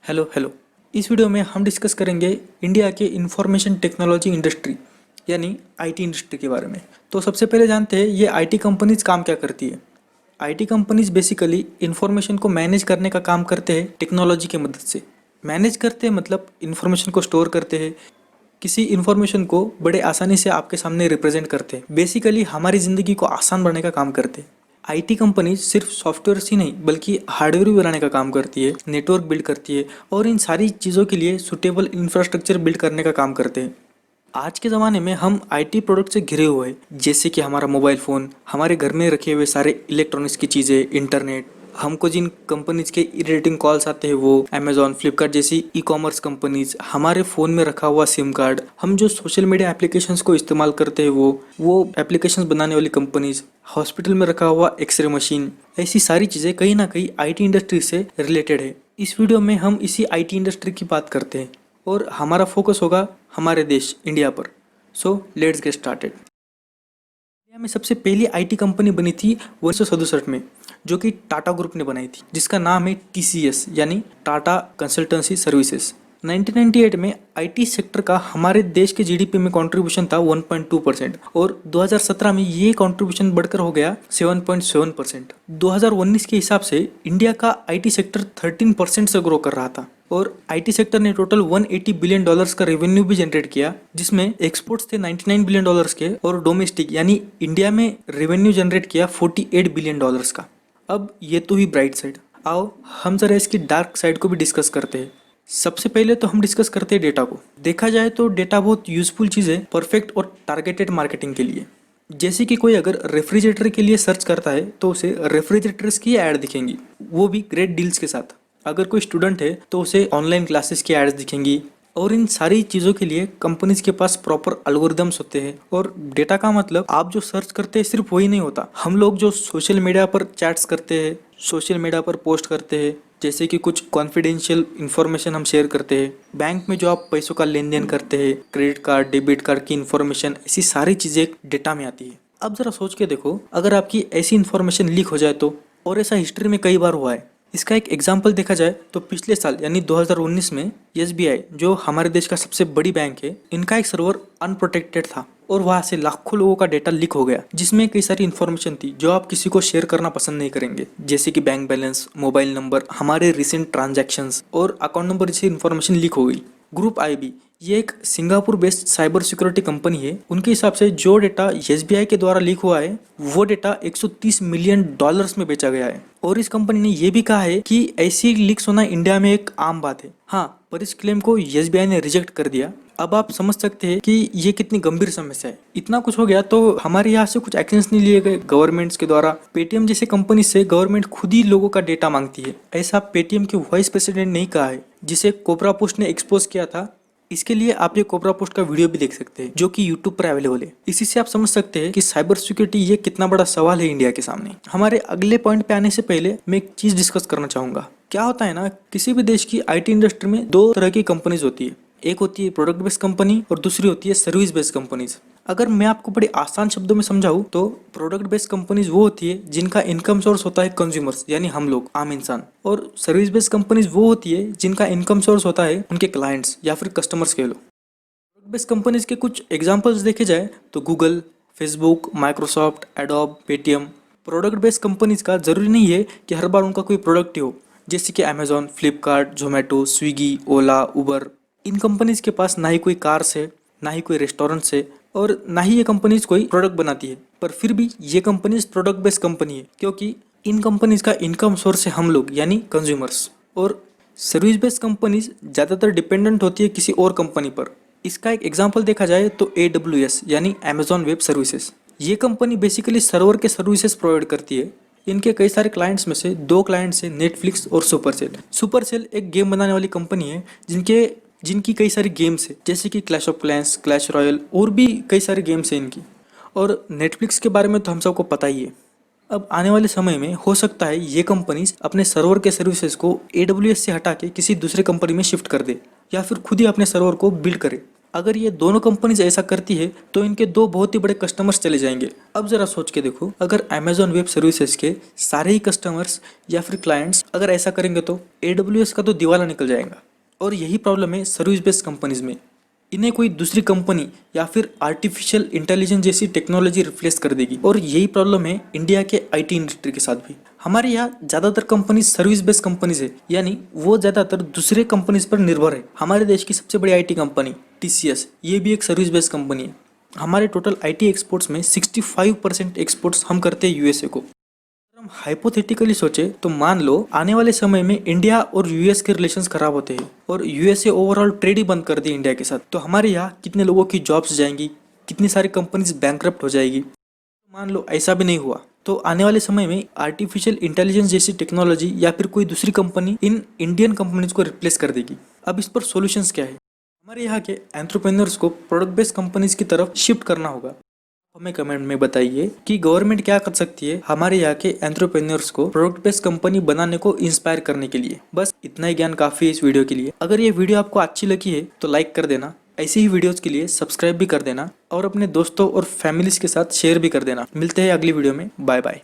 Hello hello. इस video में हम डिस्कस करेंगे इंडिया के इंफॉर्मेशन टेक्नोलॉजी इंडस्ट्री यानी आईटी इंडस्ट्री के बारे में। तो सबसे पहले जानते हैं ये आईटी कंपनीज काम क्या करती है। आईटी कंपनीज बेसिकली इंफॉर्मेशन को मैनेज करने का काम करते हैं टेक्नोलॉजी की मदद से। मैनेज करते हैं मतलब इंफॉर्मेशन को स्टोर करते हैं, किसी इंफॉर्मेशन को बड़े आसानी से आपके सामने रिप्रेजेंट करते हैं। बेसिकली हमारी ज़िंदगी को आसान बनाने का काम करते हैं। आईटी कंपनी सिर्फ सॉफ्टवेयर ही नहीं बल्कि हार्डवेयर भी बनाने का काम करती है, नेटवर्क बिल्ड करती है और इन सारी चीज़ों के लिए सुटेबल इंफ्रास्ट्रक्चर बिल्ड करने का काम करते हैं। आज के ज़माने में हम आईटी प्रोडक्ट से घिरे हुए हैं, जैसे कि हमारा मोबाइल फ़ोन, हमारे घर में रखे हुए सारे इलेक्ट्रॉनिक्स की चीज़ें, इंटरनेट, हमको जिन कंपनीज के इरिटेटिंग कॉल्स आते हैं वो अमेजॉन, फ्लिपकार्ट जैसी ई कॉमर्स कंपनीज, हमारे फ़ोन में रखा हुआ सिम कार्ड, हम जो सोशल मीडिया एप्लीकेशंस को इस्तेमाल करते हैं वो एप्लीकेशंस बनाने वाली कंपनीज, हॉस्पिटल में रखा हुआ एक्सरे मशीन, ऐसी सारी चीज़ें कहीं ना कहीं आईटी इंडस्ट्री से रिलेटेड है। इस वीडियो में हम इसी आईटी इंडस्ट्री की बात करते हैं और हमारा फोकस होगा हमारे देश इंडिया पर। So let's get started. India में सबसे पहली आईटी कंपनी बनी थी 1967 में, जो कि टाटा ग्रुप ने बनाई थी, जिसका नाम है टीसीएस यानी टाटा कंसल्टेंसी सर्विसेज। 1998 में आईटी सेक्टर का हमारे देश के जीडीपी में कंट्रीब्यूशन था 1.2% और 2017 में ये कंट्रीब्यूशन बढ़कर हो गया 7.7%। 2019 के हिसाब से इंडिया का आईटी सेक्टर 13% से ग्रो कर रहा था और आईटी सेक्टर ने टोटल 180 बिलियन डॉलर्स का रेवेन्यू भी जनरेट किया, जिसमें एक्सपोर्ट्स थे 99 बिलियन डॉलर्स के और डोमेस्टिक यानी इंडिया में रेवेन्यू जनरेट किया 48 बिलियन डॉलर्स का। अब ये तो ही ब्राइट साइड, आओ हम जरा इसकी डार्क साइड को भी डिस्कस करते हैं। सबसे पहले तो हम डिस्कस करते हैं डेटा को। देखा जाए तो डेटा बहुत यूजफुल चीज़ है परफेक्ट और टारगेटेड मार्केटिंग के लिए। जैसे कि कोई अगर रेफ्रिजरेटर के लिए सर्च करता है तो उसे रेफ्रिजरेटर्स की ऐड दिखेंगी, वो भी ग्रेट डील्स के साथ। अगर कोई स्टूडेंट है तो उसे ऑनलाइन क्लासेस की एड्स दिखेंगी और इन सारी चीज़ों के लिए कंपनीज के पास प्रॉपर एल्गोरिदम्स होते हैं। और डेटा का मतलब आप जो सर्च करते हैं सिर्फ वही नहीं होता, हम लोग जो सोशल मीडिया पर चैट्स करते हैं, सोशल मीडिया पर पोस्ट करते हैं, जैसे कि कुछ कॉन्फिडेंशियल इन्फॉर्मेशन हम शेयर करते हैं, बैंक में जो आप पैसों का लेन देन करते हैं, क्रेडिट कार्ड, डेबिट कार्ड की इन्फॉर्मेशन, ऐसी सारी चीज़ें डेटा में आती है। अब जरा सोच के देखो, अगर आपकी ऐसी इन्फॉर्मेशन लीक हो जाए तो, और ऐसा हिस्ट्री में कई बार हुआ है। इसका एक एग्जाम्पल देखा जाए तो पिछले साल यानी 2019 में एसबीआई, जो हमारे देश का सबसे बड़ी बैंक है, इनका एक सर्वर अनप्रोटेक्टेड था और वहां से लाखों लोगों का डेटा लीक हो गया, जिसमें कई सारी इन्फॉर्मेशन थी जो आप किसी को शेयर करना पसंद नहीं करेंगे, जैसे कि बैंक बैलेंस, मोबाइल नंबर, हमारे रिसेंट ट्रांजैक्शंस और अकाउंट नंबर जैसी इन्फॉर्मेशन लीक हो गई। ग्रुप आईबी, ये एक Singapore based cyber security company है। उनके हिसाब से जो डेटा एसबीआई के द्वारा लीक हुआ है वो डेटा 130 मिलियन डॉलर्स में बेचा गया है। और इस कंपनी ने ये भी कहा है कि ऐसी लीक्स होना इंडिया में एक आम बात है। हाँ, पर इस क्लेम को एसबीआई ने रिजेक्ट कर दिया। अब आप समझ सकते हैं कि ये कितनी गंभीर समस्या है। इतना कुछ हो गया तो हमारे यहाँ से कुछ एक्शंस नहीं लिए गए गवर्नमेंट्स के द्वारा। पेटीएम जैसे कंपनी से गवर्नमेंट खुद ही लोगों का डेटा मांगती है, ऐसा पेटीएम के वाइस प्रेसिडेंट ने कहा है, जिसे कोबरा पोस्ट ने एक्सपोज किया था। इसके लिए आप ये कोबरा पोस्ट का वीडियो भी देख सकते हैं, जो कि यूट्यूब पर अवेलेबल है। इसी से आप समझ सकते हैं कि साइबर सिक्योरिटी ये कितना बड़ा सवाल है इंडिया के सामने। हमारे अगले पॉइंट पे आने से पहले मैं एक चीज डिस्कस करना चाहूंगा। क्या होता है ना, किसी भी देश की आईटी इंडस्ट्री में दो तरह की कंपनीज होती है, एक होती है प्रोडक्ट बेस्ड कंपनी और दूसरी होती है सर्विस बेस्ड कंपनीज। अगर मैं आपको बड़े आसान शब्दों में समझाऊं तो प्रोडक्ट बेस्ड कंपनीज वो होती है जिनका इनकम सोर्स होता है कंज्यूमर्स यानी हम लोग, आम इंसान, और सर्विस बेस्ड कंपनीज वो होती है जिनका इनकम सोर्स होता है उनके क्लाइंट्स या फिर कस्टमर्स कह लो। प्रोडक्ट बेस्ड कंपनीज के कुछ एग्जांपल्स देखे जाए तो Google, Facebook, Microsoft, adobe, Paytm. Product based companies का जरूरी नहीं है कि हर बार उनका कोई प्रोडक्ट ही हो, जैसे कि अमेजॉन, फ्लिपकार्ट, जोमेटो, स्विगी, ओला, उबर। इन कंपनीज के पास ना ही कोई कार्स है, ना ही कोई रेस्टोरेंट्स है और ना ही ये कंपनीज कोई प्रोडक्ट बनाती है, पर फिर भी ये कंपनीज प्रोडक्ट बेस्ड कंपनी है क्योंकि इन कंपनीज का इनकम सोर्स है हम लोग यानी कंज्यूमर्स। और सर्विस बेस्ड कंपनीज ज़्यादातर डिपेंडेंट होती है किसी और कंपनी पर। इसका एक एग्जांपल देखा जाए तो AWS यानी अमेजॉन वेब सर्विसेज। ये कंपनी बेसिकली सर्वर के सर्विसेज प्रोवाइड करती है। इनके कई सारे क्लाइंट्स में से दो क्लाइंट्स हैं, नेटफ्लिक्स और सुपरसेल। सुपरसेल एक गेम बनाने वाली कंपनी है जिनकी कई सारी गेम्स है, जैसे कि clash of clans, Clash Royale और भी कई सारे गेम्स हैं इनकी। और नेटफ्लिक्स के बारे में तो हम सबको पता ही है। अब आने वाले समय में हो सकता है ये कंपनीज अपने सर्वर के सर्विसेज को AWS से हटा के किसी दूसरे कंपनी में शिफ्ट कर दे या फिर खुद ही अपने सर्वर को बिल्ड करे। अगर ये दोनों कंपनीज ऐसा करती है तो इनके दो बहुत ही बड़े कस्टमर्स चले जाएंगे। अब जरा सोच के देखो, अगर अमेजॉन वेब सर्विसेज के सारे ही कस्टमर्स या फिर क्लाइंट्स अगर ऐसा करेंगे तो AWS का तो दिवाला निकल जाएगा। और यही प्रॉब्लम है सर्विस बेस्ड कंपनीज में। इन्हें कोई दूसरी कंपनी या फिर आर्टिफिशियल इंटेलिजेंस जैसी टेक्नोलॉजी रिप्लेस कर देगी। और यही प्रॉब्लम है इंडिया के IT इंडस्ट्री के साथ भी। हमारे यहाँ ज्यादातर कंपनी सर्विस बेस्ड कंपनीज है, यानी वो ज्यादातर दूसरे कंपनीज पर निर्भर है। हमारे देश की सबसे बड़ी IT कंपनी TCS, ये भी एक सर्विस बेस्ड कंपनी है। हमारे टोटल IT एक्सपोर्ट्स में 65% एक्सपोर्ट्स हम करते हैं USA को। हम हाइपोथेटिकली सोचे तो मान लो आने वाले समय में इंडिया और US के रिलेशंस खराब होते हैं और USA ओवरऑल ट्रेड ही बंद कर दी इंडिया के साथ, तो हमारे यहाँ कितने लोगों की जॉब्स जाएंगी, कितनी सारी कंपनीज बैंकरप्ट हो जाएगी। मान लो ऐसा भी नहीं हुआ तो आने वाले समय में आर्टिफिशियल इंटेलिजेंस जैसी टेक्नोलॉजी या फिर कोई दूसरी कंपनी इन इंडियन कंपनीज को रिप्लेस कर देगी। अब इस पर सॉल्यूशंस क्या है? हमारे यहाँ के एंटरप्रेन्योर्स को प्रोडक्ट बेस्ड कंपनीज की तरफ शिफ्ट करना होगा। हमें कमेंट में बताइए कि गवर्नमेंट क्या कर सकती है हमारे यहाँ के एंटरप्रेन्योर्स को प्रोडक्ट बेस्ड कंपनी बनाने को इंस्पायर करने के लिए। बस इतना ही ज्ञान काफी है इस वीडियो के लिए। अगर ये वीडियो आपको अच्छी लगी है तो लाइक कर देना, ऐसी ही वीडियोस के लिए सब्सक्राइब भी कर देना और अपने दोस्तों और फैमिलीज के साथ शेयर भी कर देना। मिलते हैं अगली वीडियो में। Bye bye.